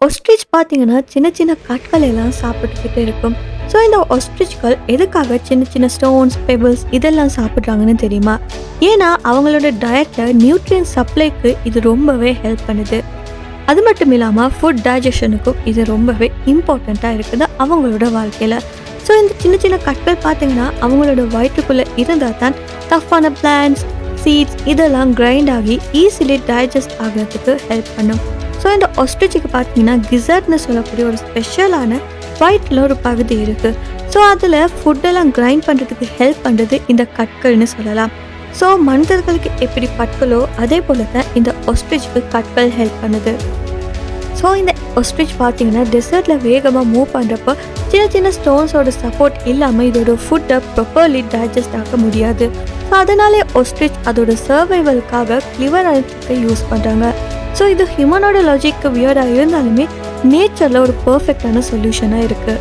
ஒஸ்ட்ரிச் பார்த்தீங்கன்னா, சின்ன சின்ன கற்கள் எல்லாம் சாப்பிட்டுக்கிட்டு இருக்கும். ஸோ இந்த ஒஸ்ட்ரிச்கள் எதுக்காக சின்ன சின்ன ஸ்டோன்ஸ், பெபிள்ஸ் இதெல்லாம் சாப்பிட்றாங்கன்னு தெரியுமா? ஏன்னா அவங்களோட டயட்ல நியூட்ரியன்ட் சப்ளைக்கு இது ரொம்பவே ஹெல்ப் பண்ணுது. அது மட்டும் இல்லாமல் ஃபுட் டைஜஷனுக்கும் இது ரொம்பவே இம்பார்ட்டண்ட்டாக இருக்குது அவங்களோட வாழ்க்கையில். ஸோ இந்த சின்ன சின்ன கற்கள் பார்த்தீங்கன்னா அவங்களோட வயிற்றுக்குள்ளே இருந்தால் தான் டஃப்பான பிளான்ஸ், சீட்ஸ் இதெல்லாம் கிரைண்ட் ஆகி ஈஸிலி டைஜஸ்ட் ஆகிறதுக்கு ஹெல்ப் பண்ணும். ஸோ இந்த ஒஸ்ட்ரிச்சுக்கு பார்த்தீங்கன்னா கிசர்ட்னு சொல்லக்கூடிய ஒரு ஸ்பெஷலான வயிற்றில் ஒரு பகுதி இருக்குது. ஸோ அதில் ஃபுட்டெல்லாம் கிரைண்ட் பண்ணுறதுக்கு ஹெல்ப் பண்ணுறது இந்த கற்கள்னு சொல்லலாம். ஸோ மனிதர்களுக்கு எப்படி கற்களோ அதே போல தான் இந்த ஒஸ்ட்ரிச்சுக்கு கற்கள் ஹெல்ப் பண்ணுது. ஸோ இந்த ஒஸ்ட்ரிச் பார்த்தீங்கன்னா டெசர்ட்டில் வேகமாக மூவ் பண்ணுறப்போ சின்ன சின்ன ஸ்டோன்ஸோட சப்போர்ட் இல்லாமல் இதோட ஃபுட்டை ப்ராப்பர்லி டைஜஸ்ட் ஆக முடியாது. ஸோ அதனாலே ஒஸ்ட்ரிச் அதோட சர்வைவலுக்காக கிளிவர் அழுத்தத்தை யூஸ் பண்ணுறாங்க. ஸோ இது ஹியூமனோட லாஜிக்கு வியர்டாக இருந்தாலுமே நேச்சரில் ஒரு பர்ஃபெக்டான சொல்யூஷனாக இருக்குது.